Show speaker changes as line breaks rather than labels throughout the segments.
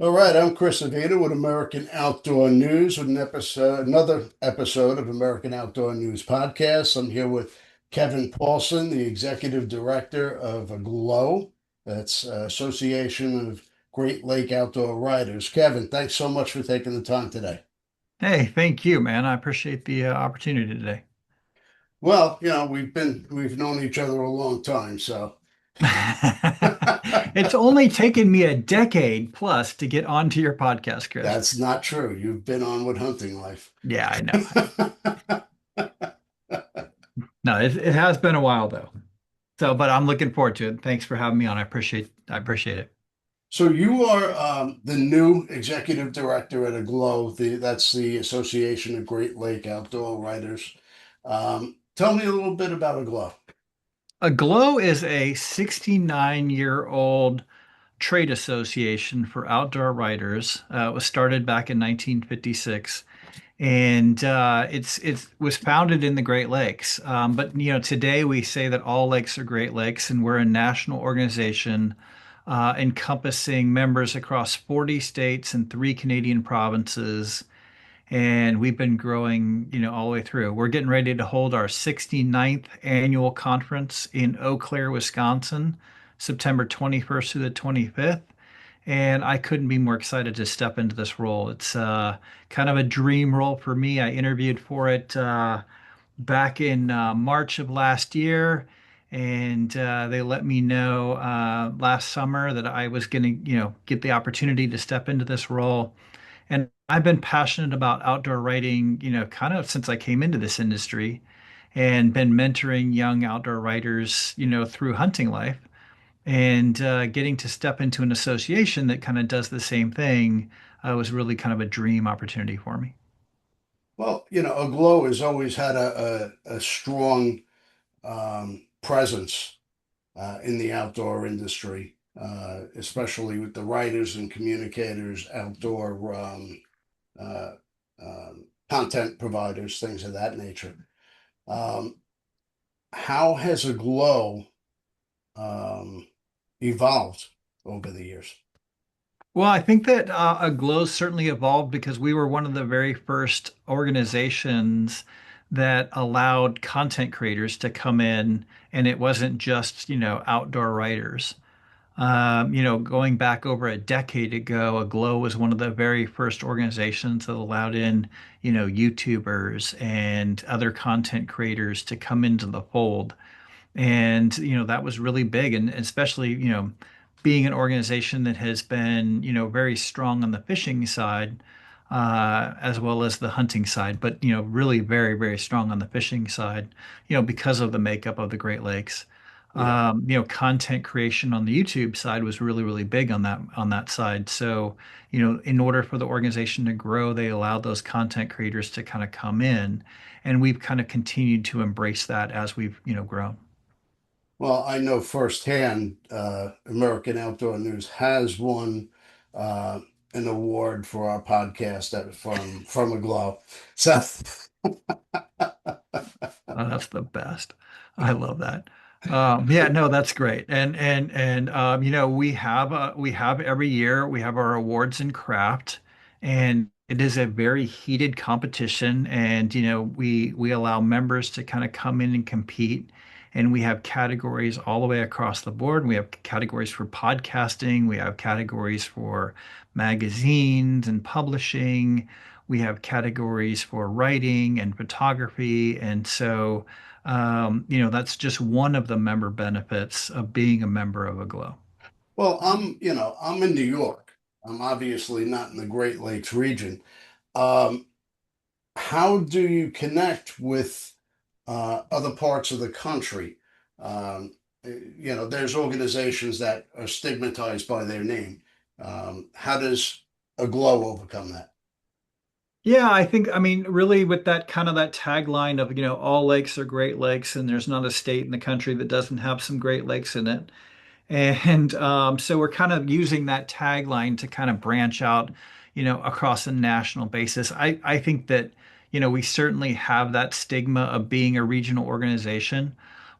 All right, I'm Chris Avena with American Outdoor News with another episode of American Outdoor News Podcast. I'm here with Kevin Paulson, the Executive Director of AGLOW, that's Association of Great Lake Outdoor Riders. Kevin, thanks so much for taking the time today.
Hey, thank you, man. I appreciate the opportunity today.
Well, we've known each other a long time, so
It's only taken me a decade plus to get onto your podcast, Chris.
that's not true. You've been on with Hunting Life.
Yeah, I know. No, it has been a while though. So, but I'm looking forward to it. Thanks for having me on. I appreciate it.
So you are the new executive director at AGLOW. That's the Association of Great Lake Outdoor Writers. Tell me a little bit about AGLOW.
AGLOW is a 69-year-old trade association for outdoor writers. It was started back in 1956. And it was founded in the Great Lakes. But today we say that all lakes are Great Lakes, and we're a national organization encompassing members across 40 states and three Canadian provinces. And we've been growing, all the way through. We're getting ready to hold our 69th annual conference in Eau Claire, Wisconsin, September 21st through the 25th. And I couldn't be more excited to step into this role. It's kind of a dream role for me. I interviewed for it back in March of last year, and they let me know last summer that I was going to, get the opportunity to step into this role. And I've been passionate about outdoor writing, kind of since I came into this industry, and been mentoring young outdoor writers, through hunting life. And getting to step into an association that kind of does the same thing was really kind of a dream opportunity for me.
Well, AGLOW has always had a strong presence in the outdoor industry, especially with the writers and communicators, outdoor uh, content providers, things of that nature. Um, how has AGLOW um, evolved over the years?
Well, I think that Aglow certainly evolved because we were one of the very first organizations that allowed content creators to come in, and it wasn't just, outdoor writers. Going back over a decade ago, Aglow was one of the very first organizations that allowed in, YouTubers and other content creators to come into the fold. And, that was really big. And especially, being an organization that has been, very strong on the fishing side, as well as the hunting side, but, really very, very strong on the fishing side, because of the makeup of the Great Lakes.
Yeah.
Content creation on the YouTube side was really, really big on that side. So, in order for the organization to grow, they allowed those content creators to kind of come in, and we've kind of continued to embrace that as we've, grown.
Well, I know firsthand, American Outdoor News has won uh, an award for our podcast from a glow. So,
Oh, that's the best. I love that. Yeah, no, that's great. And we have every year we have our awards in craft, and it is a very heated competition. And we allow members to kind of come in and compete, and we have categories all the way across the board. We have categories for podcasting, we have categories for magazines and publishing. We have categories for writing and photography. And so, that's just one of the member benefits of being a member of AGLOW.
well, I'm in New York. I'm obviously not in the Great Lakes region. Um, how do you connect with other parts of the country? There's organizations that are stigmatized by their name. How does a glow overcome that?
Yeah, I mean, really with that kind of that tagline of, all lakes are Great Lakes, and there's not a state in the country that doesn't have some Great Lakes in it. And so we're kind of using that tagline to kind of branch out, across a national basis. I think that, we certainly have that stigma of being a regional organization,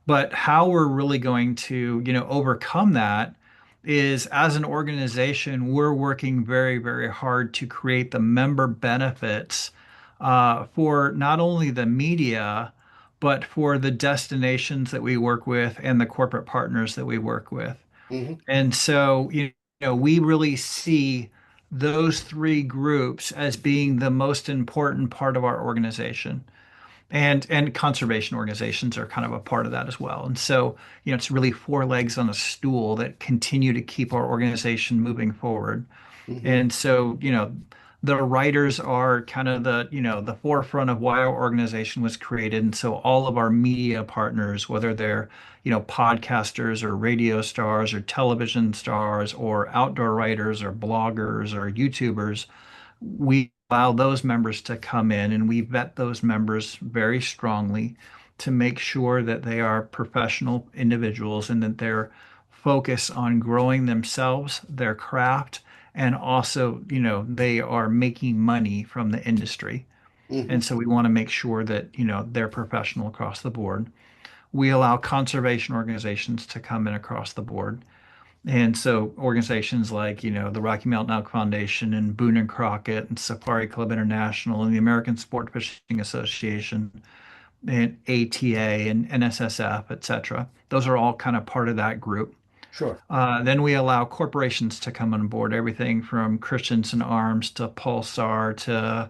but how we're really going to, overcome that is as an organization, we're working very, very hard to create the member benefits for not only the media, but for the destinations that we work with and the corporate partners that we work with.
Hmm.
And so, we really see those three groups as being the most important part of our organization. And conservation organizations are kind of a part of that as well. And so, it's really four legs on a stool that continue to keep our organization moving forward.
Hmm.
And so, the writers are kind of the forefront of why our organization was created. And so all of our media partners, whether they're, podcasters or radio stars or television stars or outdoor writers or bloggers or YouTubers, we allow those members to come in and we vet those members very strongly to make sure that they are professional individuals and that they're focused on growing themselves, their craft, and also, they are making money from the industry.
Hmm.
And so we want to make sure that, they're professional across the board. We allow conservation organizations to come in across the board. And so organizations like, the Rocky Mountain Elk Foundation and Boone and Crockett and Safari Club International and the American Sport Fishing Association and ATA and NSSF, et cetera. Those are all kind of part of that group.
Sure.
Then we allow corporations to come on board, everything from Christensen Arms to Pulsar to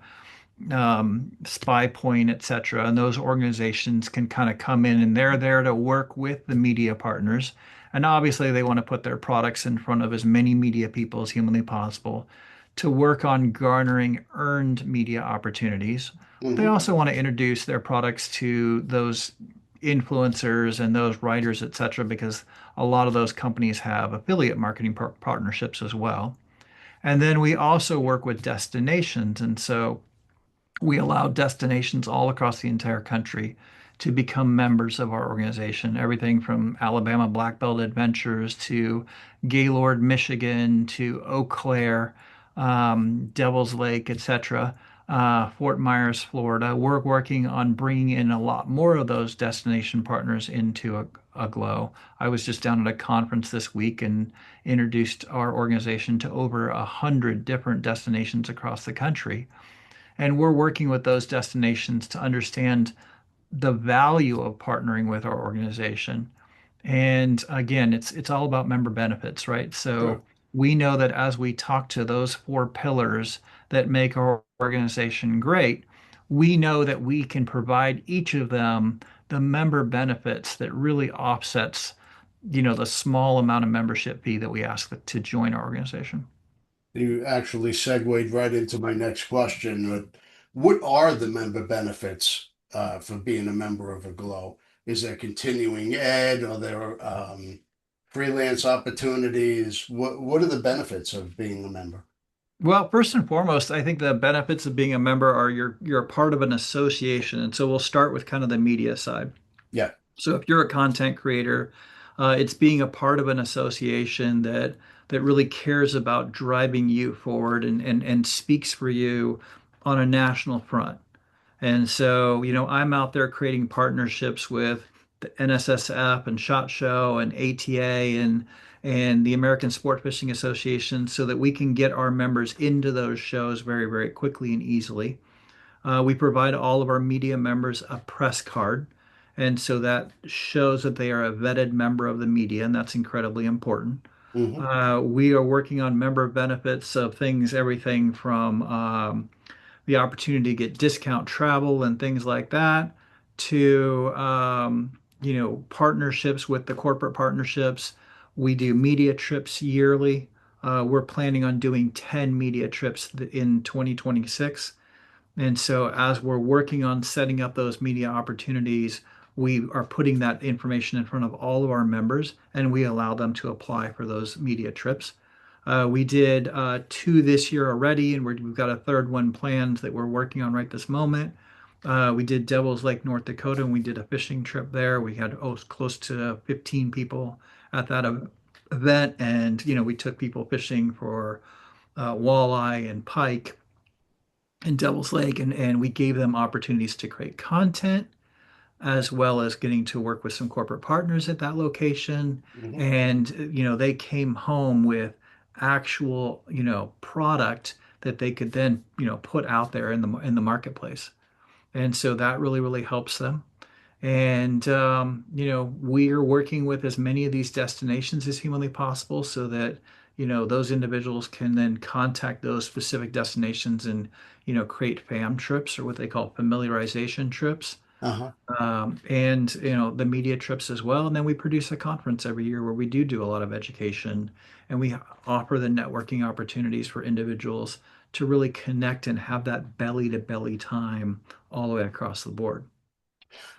Spy Point, et cetera. And those organizations can kind of come in and they're there to work with the media partners. And obviously, they want to put their products in front of as many media people as humanly possible to work on garnering earned media opportunities. They
Hmm.
also want to introduce their products to those influencers and those writers, et cetera, because a lot of those companies have affiliate marketing partnerships as well. And then we also work with destinations. And so we allow destinations all across the entire country to become members of our organization. Everything from Alabama Black Belt Adventures to Gaylord, Michigan to Eau Claire, Devil's Lake, etc. Fort Myers, Florida. We're working on bringing in a lot more of those destination partners into AGLOW. I was just down at a conference this week and introduced our organization to over 100 different destinations across the country. And we're working with those destinations to understand the value of partnering with our organization. And again, it's all about member benefits, right? So
Sure.
we know that as we talk to those four pillars that make our organization great, we know that we can provide each of them the member benefits that really offsets, the small amount of membership fee that we ask to join our organization.
You actually segued right into my next question. What are the member benefits for being a member of a Glow? Is there continuing ed? Are there freelance opportunities? What are the benefits of being a member?
Well, first and foremost, I think the benefits of being a member are you're a part of an association. And so we'll start with kind of the media side.
Yeah.
So if you're a content creator, it's being a part of an association that really cares about driving you forward and speaks for you on a national front. And so, I'm out there creating partnerships with the NSSF and SHOT Show and ATA and the American Sport Fishing Association so that we can get our members into those shows very, very quickly and easily. We provide all of our media members a press card. And so that shows that they are a vetted member of the media, and that's incredibly important.
Hmm.
We are working on member benefits of things, everything from the opportunity to get discount travel and things like that to partnerships with the corporate partnerships. We do media trips yearly. We're planning on doing 10 media trips in 2026. And so, as we're working on setting up those media opportunities, we are putting that information in front of all of our members and we allow them to apply for those media trips. We did two this year already, and we've got a third one planned that we're working on right this moment. We did Devil's Lake, North Dakota, and we did a fishing trip there. We had close to 15 people at that event, and we took people fishing for walleye and pike in Devil's Lake, and we gave them opportunities to create content, as well as getting to work with some corporate partners at that location.
Hmm.
And, they came home with actual, product that they could then, put out there in the marketplace. And so that really, really helps them. And, we are working with as many of these destinations as humanly possible so that, those individuals can then contact those specific destinations and, create fam trips or what they call familiarization trips.
Uh-huh.
And, the media trips as well. And then we produce a conference every year where we do a lot of education and we offer the networking opportunities for individuals to really connect and have that belly to belly time all the way across the board.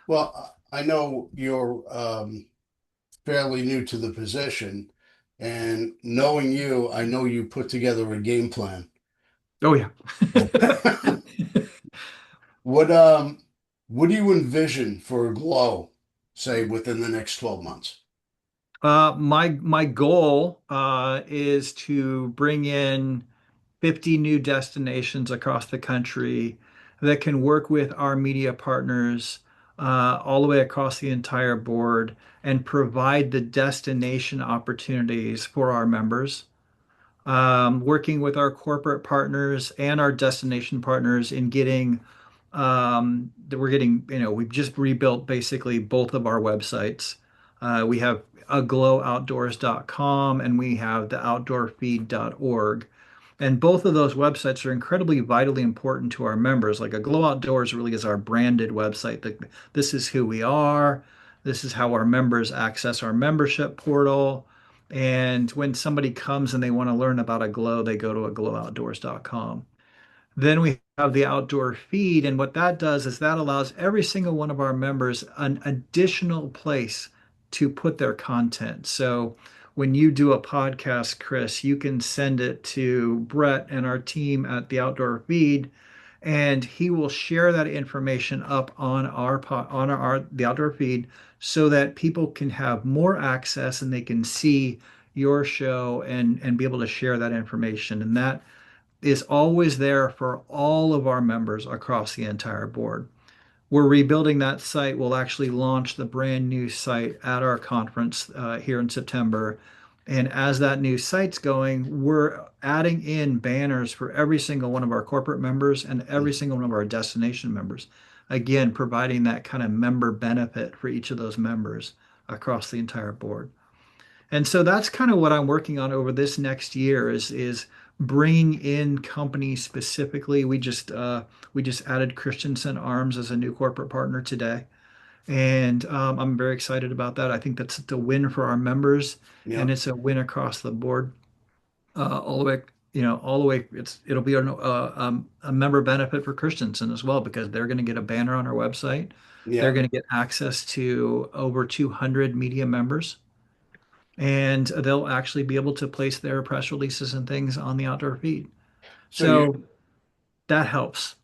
Well, I know you're fairly new to the position, and knowing you, I know you put together a game plan.
Oh yeah.
What what do you envision for Glow, say within the next 12 months?
My goal is to bring in 50 new destinations across the country that can work with our media partners all the way across the entire board and provide the destination opportunities for our members. Working with our corporate partners and our destination partners in getting that we're getting, we've just rebuilt basically both of our websites. We have aglowOutdoors.com and we have the outdoorfeed.org. And both of those websites are incredibly vitally important to our members. Like Aglow Outdoors really is our branded website. This is who we are. This is how our members access our membership portal. And when somebody comes and they want to learn about Aglow, they go to aglowOutdoors.com. Then we have the outdoor feed, and what that does is that allows every single one of our members an additional place to put their content. So when you do a podcast, Chris, you can send it to Brett and our team at the outdoor feed, and he will share that information up on our the outdoor feed so that people can have more access and they can see your show and be able to share that information. And that is always there for all of our members across the entire board. We're rebuilding that site. We'll actually launch the brand new site at our conference here in September. And as that new site's going, we're adding in banners for every single one of our corporate members and every single one of our destination members. Again, providing that kind of member benefit for each of those members across the entire board. And so that's kind of what I'm working on over this next year is bringing in companies specifically. We just added Christensen Arms as a new corporate partner today, and I'm very excited about that. I think that's a win for our members, and
Yeah,
it's a win across the board, all the way. All the way. It'll be a member benefit for Christensen as well because they're going to get a banner on our website. They're
yeah.
going to get access to over 200 media members and they'll actually be able to place their press releases and things on the outdoor feed.
So you
So that helps.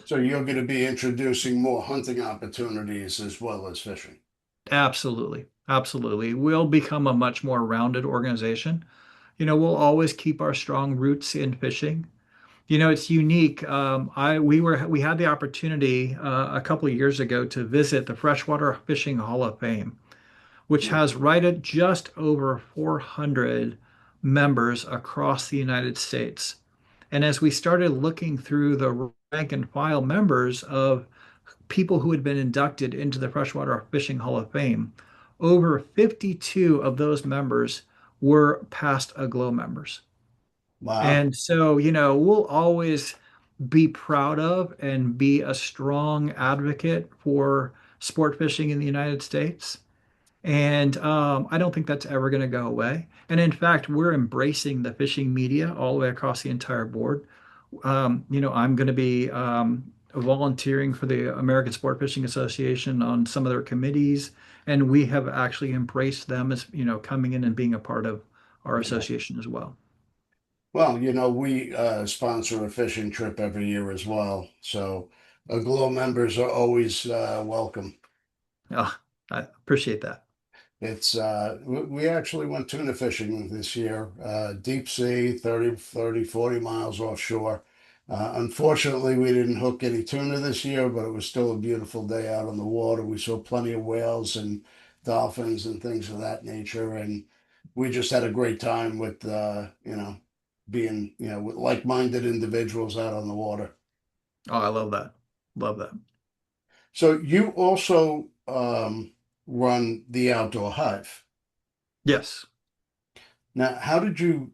so you're going to be introducing more hunting opportunities as well as fishing.
Absolutely. Absolutely. We'll become a much more rounded organization. We'll always keep our strong roots in fishing. It's unique. We had the opportunity a couple of years ago to visit the Freshwater Fishing Hall of Fame, which
Hmm.
has right at just over 400 members across the United States. And as we started looking through the rank and file members of people who had been inducted into the Freshwater Fishing Hall of Fame, over 52 of those members were past Aglow members.
Wow.
And so, we'll always be proud of and be a strong advocate for sport fishing in the United States. And I don't think that's ever going to go away. And in fact, we're embracing the fishing media all the way across the entire board. I'm going to be volunteering for the American Sport Fishing Association on some of their committees, and we have actually embraced them as, coming in and being a part of our
Yeah.
association as well.
Well, we sponsor a fishing trip every year as well. So Glow members are always welcome.
Oh, I appreciate that.
It's we actually went tuna fishing this year, deep sea, 30, 30, 40 miles offshore. Unfortunately, we didn't hook any tuna this year, but it was still a beautiful day out on the water. We saw plenty of whales and dolphins and things of that nature, and we just had a great time with being with like-minded individuals out on the water.
Oh, I love that. Love that.
So you also run the Outdoor Hive.
Yes.
Now, how did you?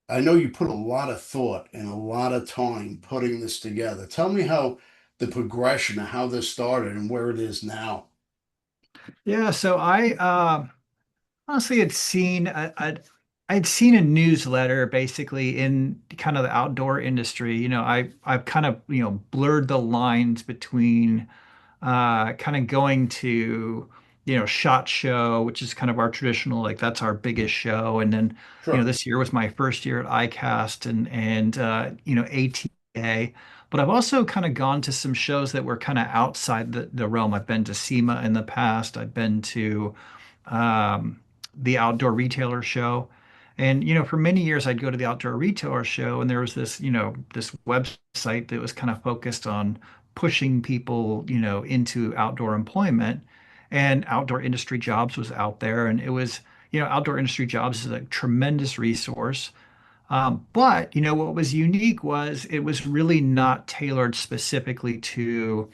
I know you put a lot of thought and a lot of time putting this together. Tell me how the progression of how this started and where it is now.
Yeah, so I honestly I'd seen a newsletter basically in kind of the outdoor industry. I've kind of, blurred the lines between kind of going to, SHOT Show, which is kind of our traditional, like that's our biggest show. And then,
Sure,
this year was my first year at ICAST and ATA. But I've also kind of gone to some shows that were kind of outside the realm. I've been to SEMA in the past. I've been to um, the Outdoor Retailer Show. And, for many years, I'd go to the Outdoor Retailer Show, and there was this website that was kind of focused on pushing people, into outdoor employment. And Outdoor Industry Jobs was out there. And it was, Outdoor Industry Jobs is a tremendous resource. But, what was unique was it was really not tailored specifically to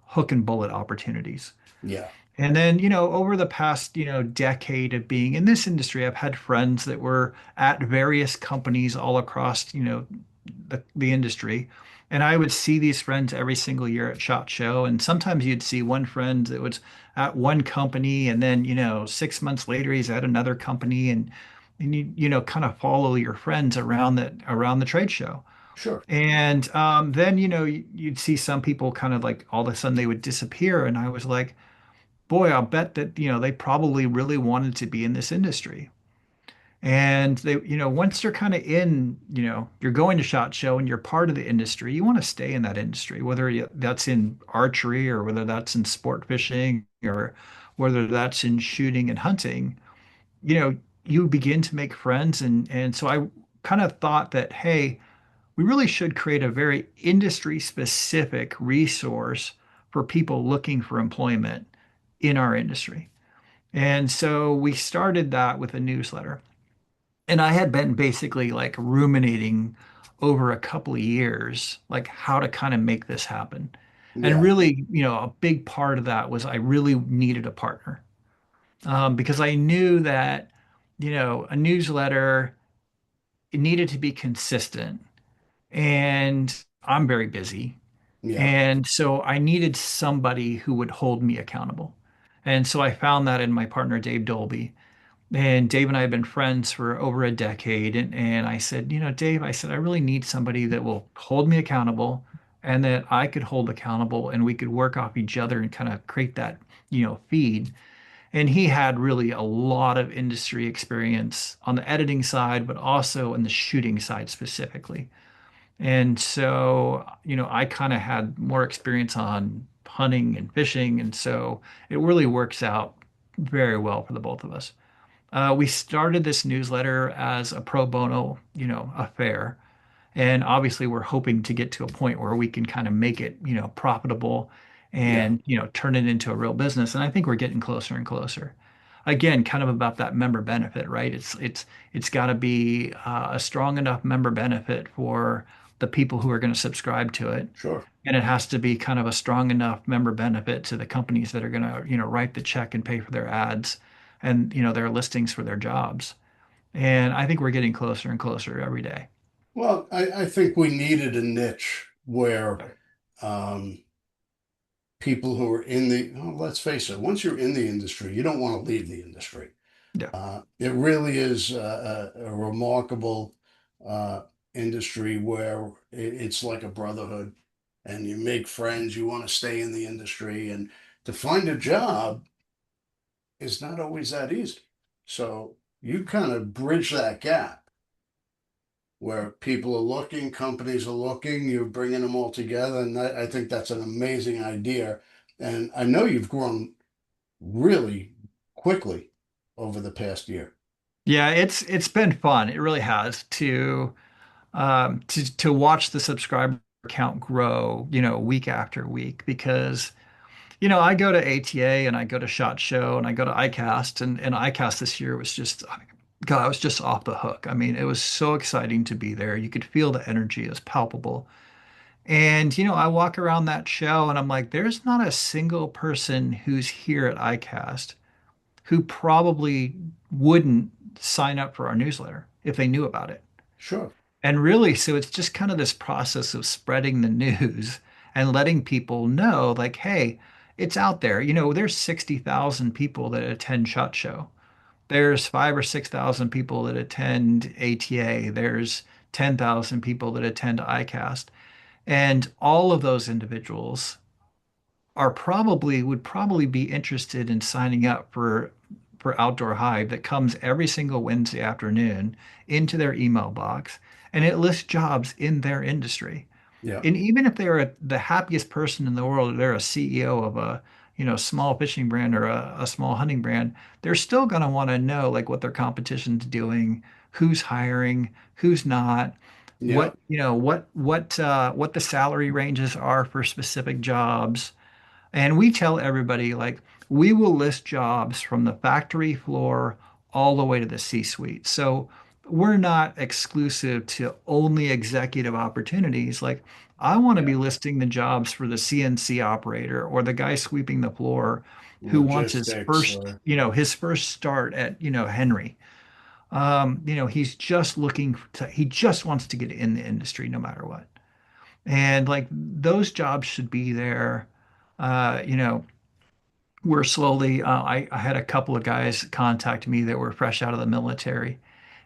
hook and bullet opportunities.
yeah,
And then, over the past, decade of being in this industry, I've had friends that were at various companies all across, the industry. And I would see these friends every single year at SHOT Show. And sometimes you'd see one friend that was at one company, and then, 6 months later, he's at another company, and you kind of follow your friends around the trade show.
sure,
And then, you'd see some people kind of like all of a sudden they would disappear. And I was like, boy, I'll bet that, they probably really wanted to be in this industry. And they, once they're kind of in, you're going to SHOT Show and you're part of the industry, you want to stay in that industry, whether that's in archery or whether that's in sport fishing or whether that's in shooting and hunting, you know, you begin to make friends. And so I kind of thought that, hey, we really should create a very industry specific resource for people looking for employment in our industry. And so we started that with a newsletter. And I had been basically like ruminating over a couple of years, like how to kind of make this happen. And
yeah,
really, a big part of that was I really needed a partner because I knew that, a newsletter, it needed to be consistent. And I'm very busy.
yeah,
And so I needed somebody who would hold me accountable. And so I found that in my partner, Dave Dolby. And Dave and I have been friends for over a decade. And I said, Dave, I said, I really need somebody that will hold me accountable and that I could hold accountable and we could work off each other and kind of create that, feed. And he had really a lot of industry experience on the editing side, but also on the shooting side specifically. And so, I kind of had more experience on hunting and fishing. And so it really works out very well for the both of us. We started this newsletter as a pro bono, affair. And obviously we're hoping to get to a point where we can kind of make it, profitable
yeah,
and, turn it into a real business. And I think we're getting closer and closer. Again, kind of about that member benefit, right? It's got to be a strong enough member benefit for the people who are going to subscribe to it.
sure.
And it has to be kind of a strong enough member benefit to the companies that are going to, write the check and pay for their ads and, their listings for their jobs. And I think we're getting closer and closer every day.
Well, I think we needed a niche where um, people who are in the, oh, let's face it, once you're in the industry, you don't want to leave the industry.
Yeah.
It really is a remarkable uh, industry where it's like a brotherhood and you make friends, you want to stay in the industry, and to find a job is not always that easy. So you kind of bridge that gap where people are looking, companies are looking, you're bringing them all together. And I think that's an amazing idea. And I know you've grown really quickly over the past year.
Yeah, it's been fun. It really has to. to watch the subscriber count grow, week after week because I go to ATA and I go to SHOT Show and I go to ICAST and ICAST this year was just, God, I was just off the hook. I mean, it was so exciting to be there. You could feel the energy is palpable. And, I walk around that show and I'm like, there's not a single person who's here at ICAST who probably wouldn't sign up for our newsletter if they knew about it.
Sure.
And really, so it's just kind of this process of spreading the news and letting people know, like, hey, it's out there. There's 60,000 people that attend SHOT Show. There's 5 or 6,000 people that attend ATA. There's 10,000 people that attend ICAST. And all of those individuals would probably be interested in signing up for Outdoor Hive that comes every single Wednesday afternoon into their email box, and it lists jobs in their industry.
Yeah.
And even if they're the happiest person in the world, they're a CEO of a small fishing brand or a small hunting brand, they're still going to want to know like what their competition's doing, who's hiring, who's not,
Yeah.
what the salary ranges are for specific jobs. And we tell everybody, like, we will list jobs from the factory floor all the way to the C-suite. So we're not exclusive to only executive opportunities. Like, I want to
Yeah.
be listing the jobs for the CNC operator or the guy sweeping the floor who wants
Logistics or
his first start at, Henry. He's just he just wants to get in the industry no matter what. And like those jobs should be there. Uh, you know, we're slowly, I had a couple of guys contact me that were fresh out of the military.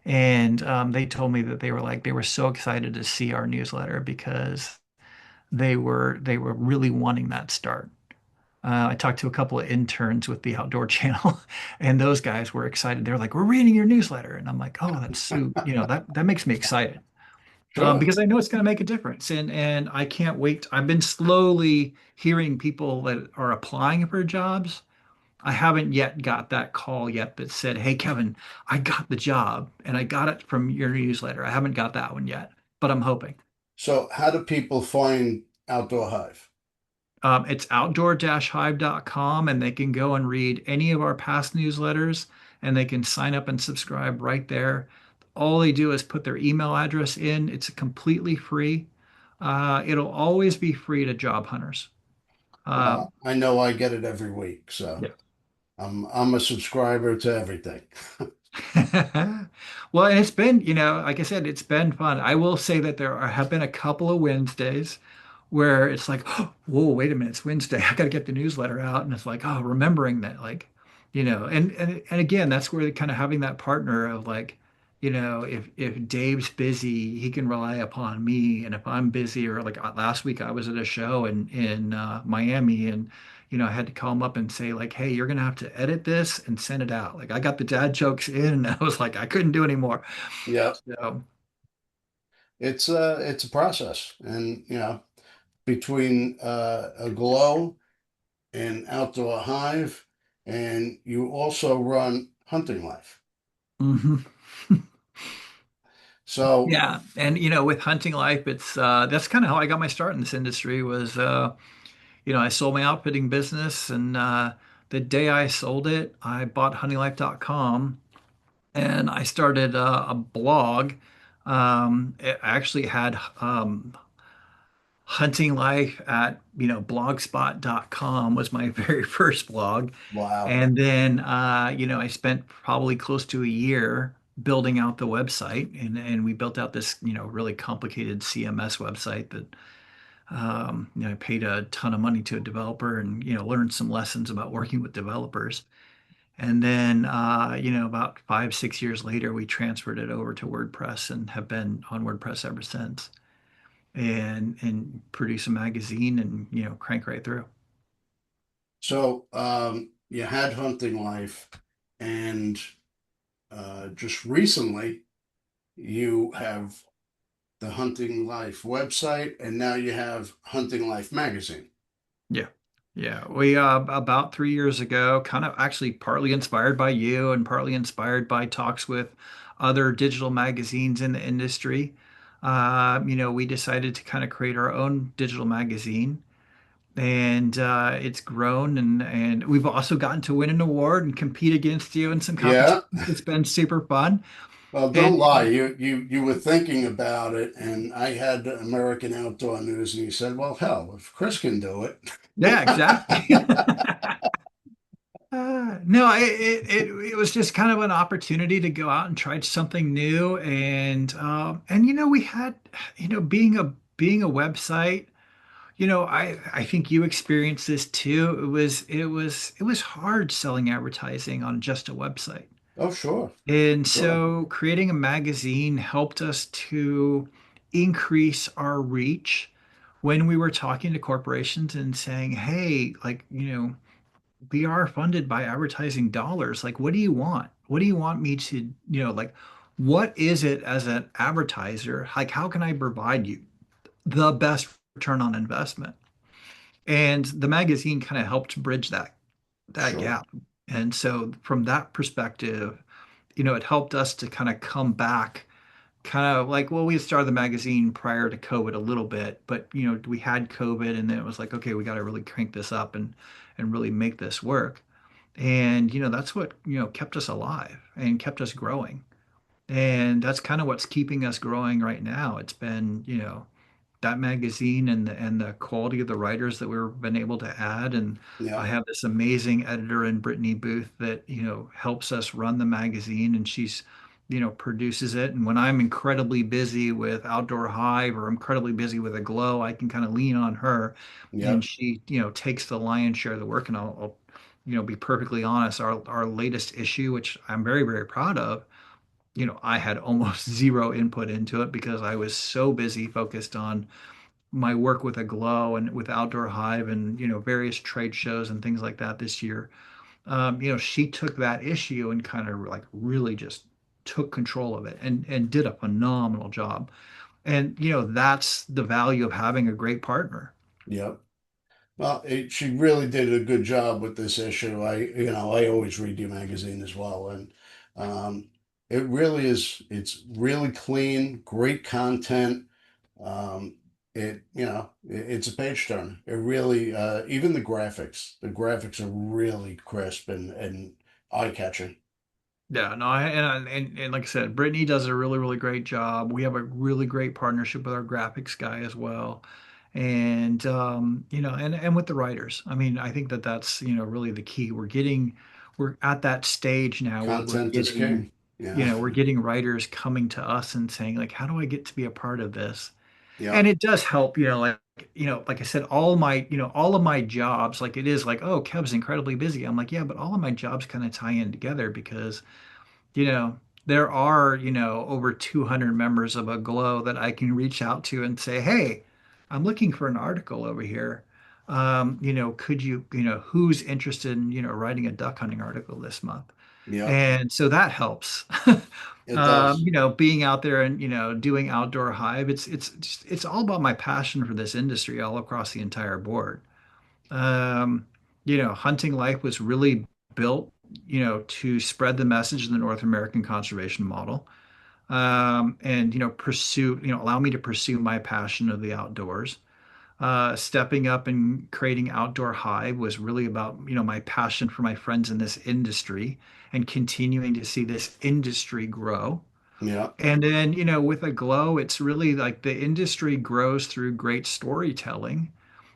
And they told me that they were so excited to see our newsletter because they were really wanting that start. I talked to a couple of interns with the Outdoor Channel, and those guys were excited. They're like, "We're reading your newsletter," and I'm like, "Oh, that's so that makes me excited."
sure.
Because I know it's going to make a difference, and I can't wait. I've been slowly hearing people that are applying for jobs. I haven't yet got that call yet that said, "Hey, Kevin, I got the job and I got it from your newsletter." I haven't got that one yet, but I'm hoping.
So how do people find Outdoor Hive?
It's outdoor-hive.com, and they can go and read any of our past newsletters, and they can sign up and subscribe right there. All they do is put their email address in. It's completely free. It'll always be free to job hunters. Uh,
I know I get it every week, so
yeah.
I'm a subscriber to everything.
Well, and it's been, like I said, it's been fun. I will say that have been a couple of Wednesdays where it's like, oh, whoa, wait a minute, it's Wednesday. I got to get the newsletter out. And it's like, oh, remembering that, like, and again, that's where kind of having that partner of like, if Dave's busy, he can rely upon me. And if I'm busy, or like last week, I was at a show in Miami, and I had to call him up and say like, hey, you're gonna have to edit this and send it out. Like I got the dad jokes in, and I was like, I couldn't do anymore.
Yeah,
So.
it's a process, and between a glow and Outdoor Hive, and you also run Hunting Life.
Mhm.
So
Yeah, and with hunting life, it's that's kind of how I got my start in this industry was I sold my outfitting business, and the day I sold it, I bought huntinglife.com and I started a blog. It actually had hunting life at blogspot.com was my very first blog.
wow,
And then I spent probably close to a year building out the website, and we built out this really complicated CMS website that I paid a ton of money to a developer and learned some lessons about working with developers. And then about 5, 6 years later, we transferred it over to WordPress and have been on WordPress ever since, and produce a magazine and crank right through.
so you had Hunting Life, and just recently you have the Hunting Life website, and now you have Hunting Life magazine.
Yeah. Yeah. We, about 3 years ago, kind of actually partly inspired by you and partly inspired by talks with other digital magazines in the industry, we decided to kind of create our own digital magazine, and it's grown, and we've also gotten to win an award and compete against you in some
Yeah.
competitions. It's been super fun.
Well, don't
And
lie. You were thinking about it, and I had American Outdoor News, and you said, "Well, hell, if Chris can do it."
yeah, exactly. No, it was just kind of an opportunity to go out and try something new, and we had, being a website. I think you experienced this too. It was hard selling advertising on just a website.
Oh, sure,
And
sure.
so creating a magazine helped us to increase our reach when we were talking to corporations and saying, "Hey, like, we are funded by advertising dollars. Like, what do you want? What do you want me to, like, what is it as an advertiser? Like, how can I provide you the best return on investment?" And the magazine kind of helped bridge that
Sure.
gap. And so from that perspective, it helped us to kind of come back, kind of like, well, we had started the magazine prior to COVID a little bit, but we had COVID, and then it was like, okay, we got to really crank this up and really make this work. And that's what kept us alive and kept us growing. And that's kind of what's keeping us growing right now. It's been, that magazine and the quality of the writers that we've been able to add. And
Yeah,
I have this amazing editor in Brittany Booth that helps us run the magazine, and she's produces it. And when I'm incredibly busy with Outdoor Hive or incredibly busy with AGLOW, I can kind of lean on her,
yeah,
and she takes the lion's share of the work. And I'll be perfectly honest, our latest issue, which I'm very, very proud of, I had almost zero input into it because I was so busy focused on my work with AGLOW and with Outdoor Hive and various trade shows and things like that this year. She took that issue and kind of like really just took control of it and did a phenomenal job. And that's the value of having a great partner.
yeah. Well, she really did a good job with this issue. I always read your magazine as well, and um, it really is. It's really clean, great content. Um, it's a page turner. It really, even the graphics are really crisp and eye-catching.
Yeah, no, and like I said, Brittany does a really, really great job. We have a really great partnership with our graphics guy as well. And with the writers. I mean, I think that that's, really the key. We're at that stage now where we're
Content is
getting,
king. Yeah,
we're getting writers coming to us and saying, like, how do I get to be a part of this?
yeah,
And it does help, like I said, all of my jobs, like it is like, oh, Kev's incredibly busy. I'm like, yeah, but all of my jobs kind of tie in together because you know, there are, over 200 members of a glow that I can reach out to and say, hey, I'm looking for an article over here. Could who's interested in, writing a duck hunting article this month?
yeah.
And so that helps.
It does.
Being out there and, doing Outdoor Hive, it's all about my passion for this industry all across the entire board. Um, Hunting Life was really built, to spread the message of the North American conservation model, and allow me to pursue my passion of the outdoors. Stepping up and creating Outdoor Hive was really about, my passion for my friends in this industry and continuing to see this industry grow.
Yeah,
And then, with AGLOW, it's really like the industry grows through great storytelling.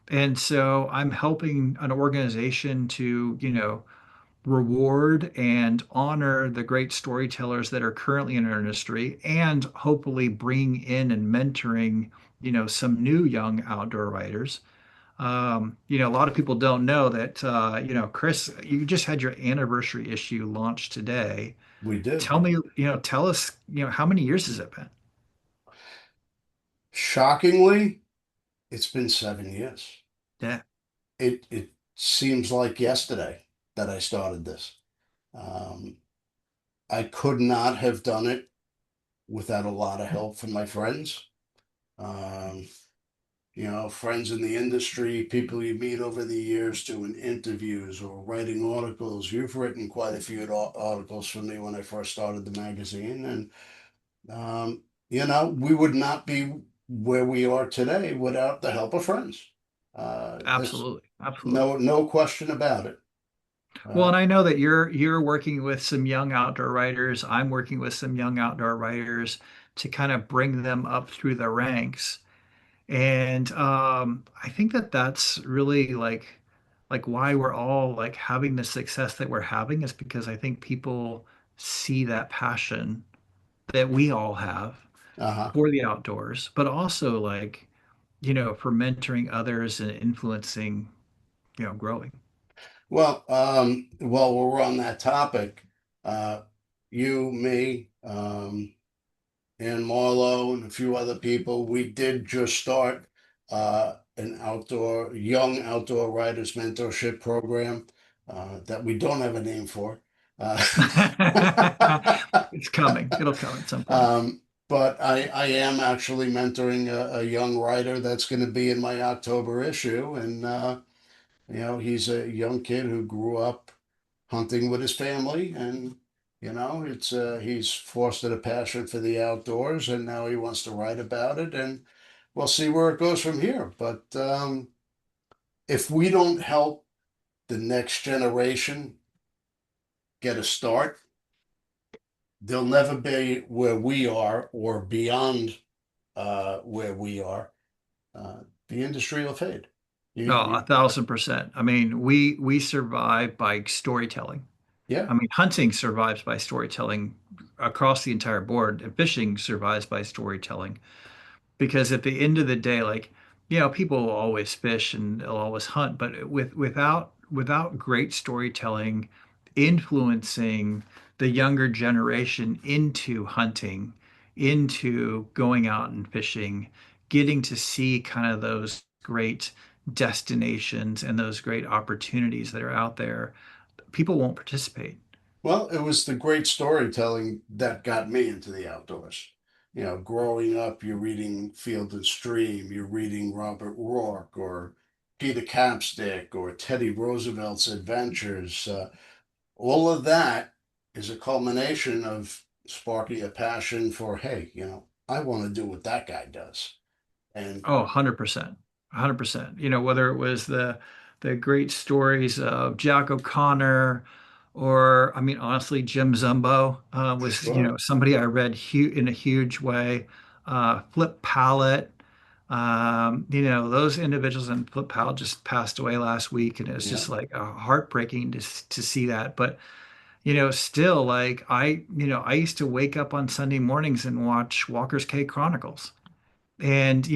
And so I'm helping an organization to, reward and honor the great storytellers that are currently in our industry and hopefully bring in and mentoring, some new young outdoor writers. A lot of people don't know that, Chris, you just had your anniversary issue launched today.
we did.
Tell us, how many years has it been?
Shockingly, it's been 7 years.
Yeah.
It seems like yesterday that I started this. Um, I could not have done it without a lot of help from my friends. Um, friends in the industry, people you meet over the years doing interviews or writing articles. You've written quite a few articles for me when I first started the magazine, and we would not be where we are today without the help of friends. There's
Absolutely. Absolutely.
no question about it.
Well,
Uh,
and I know that you're working with some young outdoor writers. I'm working with some young outdoor writers to kind of bring them up through the ranks. And I think that that's really like why we're all like having the success that we're having is because I think people see that passion that we all have
uh-huh.
for the outdoors, but also like, for mentoring others and influencing, growing.
Well, while we're on that topic, uh, you, me, and Marlo and a few other people, we did just start an young outdoor writers mentorship program that we don't have a name for. Uh,
It's coming. It'll come at some point.
um, but I am actually mentoring a young writer that's going to be in my October issue. And, he's a young kid who grew up hunting with his family, and it's he's fostered a passion for the outdoors, and now he wants to write about it, and we'll see where it goes from here. But if we don't help the next generation get a start, they'll never be where we are or beyond where we are. The industry will fade.
No,
You,
1,000%. I mean, we survive by storytelling.
yeah.
I mean, hunting survives by storytelling across the entire board, and fishing survives by storytelling. Because at the end of the day, like, people will always fish and they'll always hunt, but without great storytelling influencing the younger generation into hunting, into going out and fishing, getting to see kind of those great destinations and those great opportunities that are out there, people won't participate.
Well, it was the great storytelling that got me into the outdoors. Growing up, you're reading Field and Stream, you're reading Robert Rourke or Peter Capstick or Teddy Roosevelt's adventures. All of that is a culmination of sparking a passion for, hey, I want to do what that guy does. And
Oh, 100%. 100%. Whether it was the great stories of Jack O'Connor or, I mean, honestly, Jim Zumbo was,
sure,
somebody I read hu in a huge way. Flip Pallet, those individuals, and Flip Pallet just passed away last week, and it was
yeah.
just like heartbreaking to see that. But, still, like I used to wake up on Sunday mornings and watch Walker's Cay Chronicles. And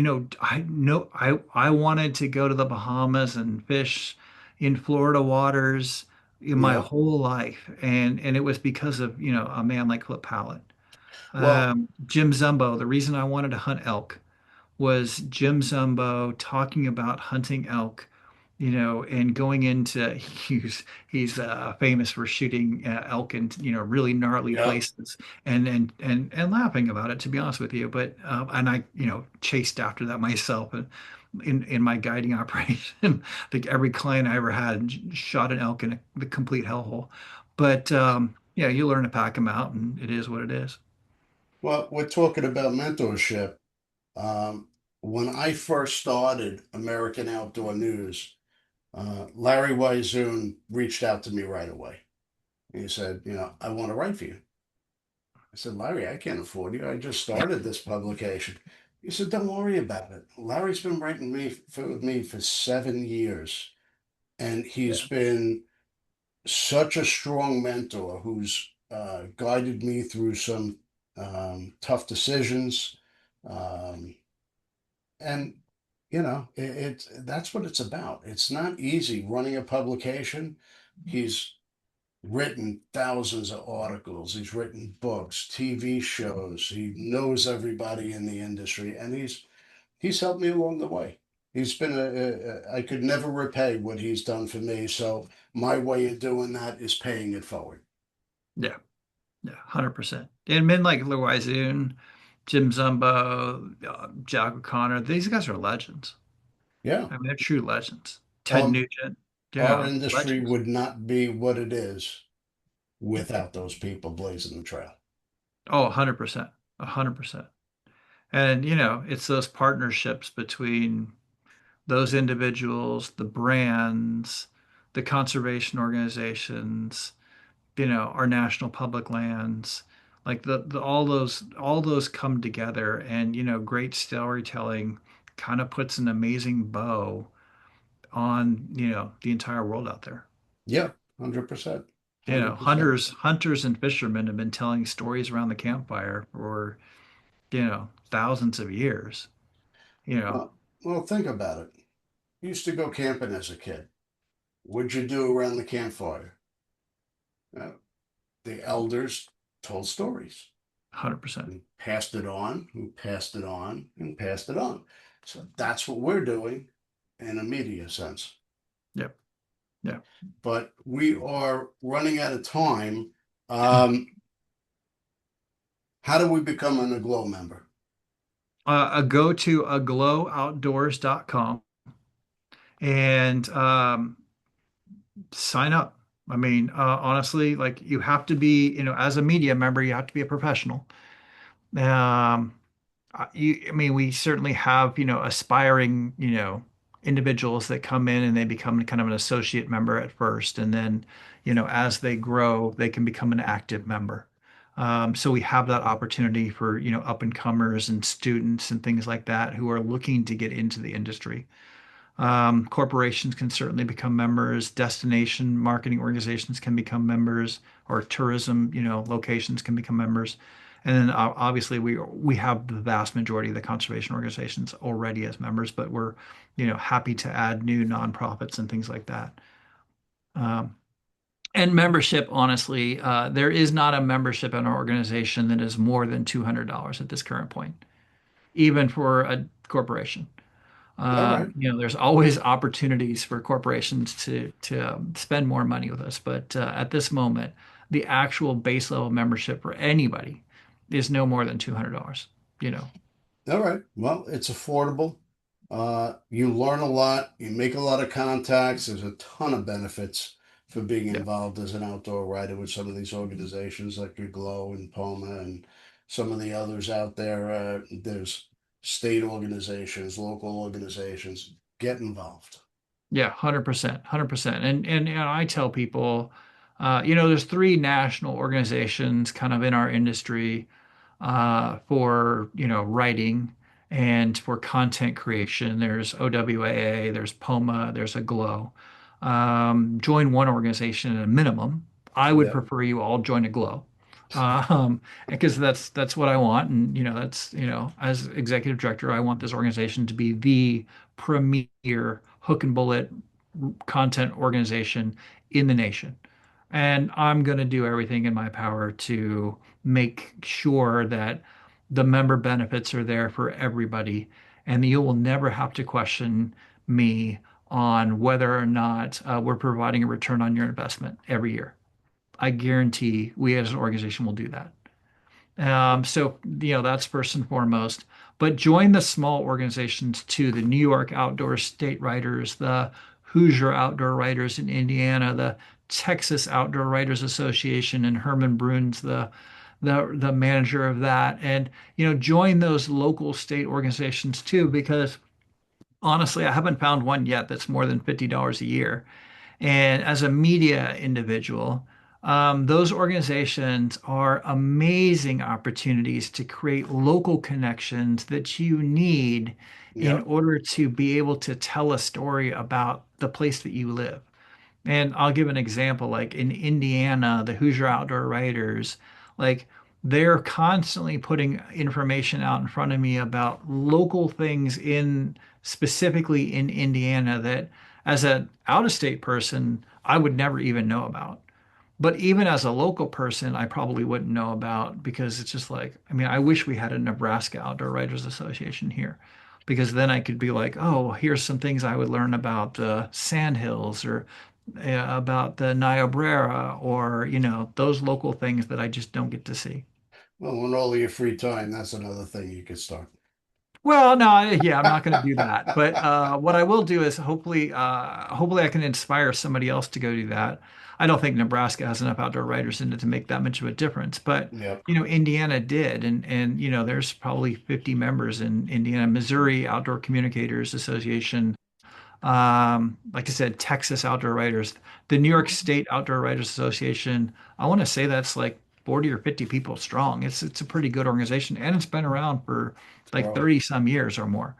I know I wanted to go to the Bahamas and fish in Florida waters in my
Yeah.
whole life, and it was because of a man like Clip Pallet,
Well,
Jim Zumbo. The reason I wanted to hunt elk was Jim Zumbo talking about hunting elk, and going into he's famous for shooting elk in really gnarly
yeah.
places and laughing about it, to be honest with you. But and I chased after that myself and in my guiding operation. I think every client I ever had shot an elk in the complete hellhole. But yeah, you learn to pack them out, and it is what it is.
Well, we're talking about mentorship. Um, when I first started American Outdoor News, Larry Wizoon reached out to me right away. He said, I want to write for you. I said, Larry, I can't afford you. I just started this publication. He said, don't worry about it. Larry's been writing with me for 7 years, and he's
Yeah.
been such a strong mentor who's guided me through some tough decisions. Um, and it's that's what it's about. It's not easy running a publication. He's written thousands of articles, he's written books, TV shows, he knows everybody in the industry, and he's helped me along the way. He's been I could never repay what he's done for me, so my way of doing that is paying it forward.
Yeah. Yeah, 100%. And men like Lewizoon, Jim Zumbo, Jack O'Connor, these guys are legends.
Yeah.
I mean, they're true legends. Ted
um
Nugent,
our industry
legends.
would not be what it is without those people blazing the trail.
Oh, 100%. 100%. And, it's those partnerships between those individuals, the brands, the conservation organizations, our national public lands, like all those come together and, great storytelling kind of puts an amazing bow on, the entire world out there.
Yeah, 100%.
You know,
100%.
hunters and fishermen have been telling stories around the campfire for, thousands of years, you know,
Well, think about it. You used to go camping as a kid. What'd you do around the campfire? Uh, the elders told stories.
100%.
Who passed it on, who passed it on, and passed it on. So that's what we're doing in a media sense.
Yep. Yeah.
But we are running out of time. Um, how do we become an AGLOW member?
Go to aglowoutdoors.com and sign up. I mean, honestly, like you have to be, as a media member, you have to be a professional. Um, I mean, we certainly have, aspiring, individuals that come in and they become kind of an associate member at first, and then, as they grow, they can become an active member. So we have that opportunity for, up and comers and students and things like that who are looking to get into the industry. Corporations can certainly become members. Destination marketing organizations can become members, or tourism, locations can become members. And then obviously we have the vast majority of the conservation organizations already as members, but we're, happy to add new nonprofits and things like that. Um, and membership, honestly, there is not a membership in our organization that is more than $200 at this current point, even for a corporation.
All right.
There's always opportunities for corporations to spend more money with us, but at this moment, the actual base level membership for anybody is no more than $200. You know,
All right. Well, it's affordable. You learn a lot. You make a lot of contacts. There's a ton of benefits for being
yeah,
involved as an outdoor writer with some of these organizations like your Glow and Poma and some of the others out there. There's state organizations, local organizations. Get involved.
yeah, 100%, 100%. And I tell people, there's three national organizations kind of in our industry for writing and for content creation. There's OWAA, there's POMA, there's AGLOW. Join one organization at a minimum. I would
Yeah.
prefer you all join AGLOW. Because that's what I want, and that's as executive director, I want this organization to be the premier hook and bullet content organization in the nation. And I'm going to do everything in my power to make sure that the member benefits are there for everybody. And you will never have to question me on whether or not we're providing a return on your investment every year. I guarantee we as an organization will do that. So, that's first and foremost. But join the small organizations too, the New York Outdoor State Writers, the Hoosier Outdoor Writers in Indiana, the Texas Outdoor Writers Association, and Herman Bruns, the manager of that. And, join those local state organizations too, because honestly, I haven't found one yet that's more than $50 a year. And as a media individual, those organizations are amazing opportunities to create local connections that you need in
Yep.
order to be able to tell a story about the place that you live. And I'll give an example, like in Indiana, the Hoosier Outdoor Writers, like they're constantly putting information out in front of me about local things in specifically in Indiana that as an out-of-state person, I would never even know about. But even as a local person, I probably wouldn't know about because it's just like, I mean, I wish we had a Nebraska Outdoor Writers Association here because then I could be like, oh, here's some things I would learn about the Sandhills or about the Niobrara or, those local things that I just don't get to see.
Well, in all of your free time, that's another thing you could start.
Well, no, yeah, I'm not going to do that. But what I will do is hopefully I can inspire somebody else to go do that. I don't think Nebraska has enough outdoor writers in it to make that much of a difference, but
Yep.
Indiana did, and there's probably 50 members in Indiana. Missouri Outdoor Communicators Association, like I said, Texas Outdoor Writers, the New York State Outdoor Writers Association. I want to say that's like 40 or 50 people strong. It's a pretty good organization, and it's been around for
It's
like
growing.
30 some years or more.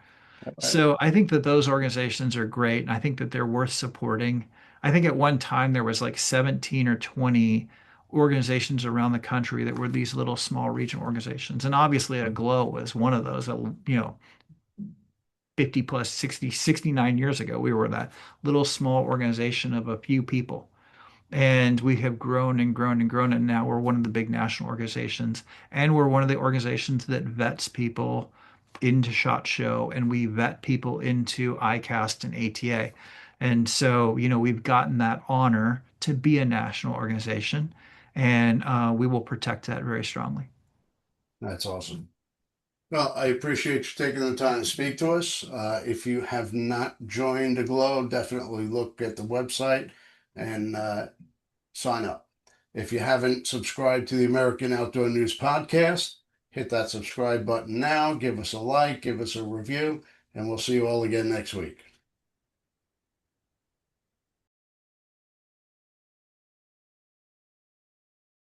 Right.
So I think that those organizations are great, and I think that they're worth supporting. I think at one time there was like 17 or 20 organizations around the country that were these little small regional organizations. And obviously AGLOW was one of those that, 50 plus 60, 69 years ago, we were that little small organization of a few people. And we have grown and grown and grown. And now we're one of the big national organizations. And we're one of the organizations that vets people into SHOT Show and we vet people into ICAST and ATA. And so, we've gotten that honor to be a national organization. And we will protect that very strongly.
That's awesome. Well, I appreciate you taking the time to speak to us. If you have not joined AGLOW, definitely look at the website and sign up. If you haven't subscribed to the American Outdoor News Podcast, hit that subscribe button now, give us a like, give us a review, and we'll see you all again next week.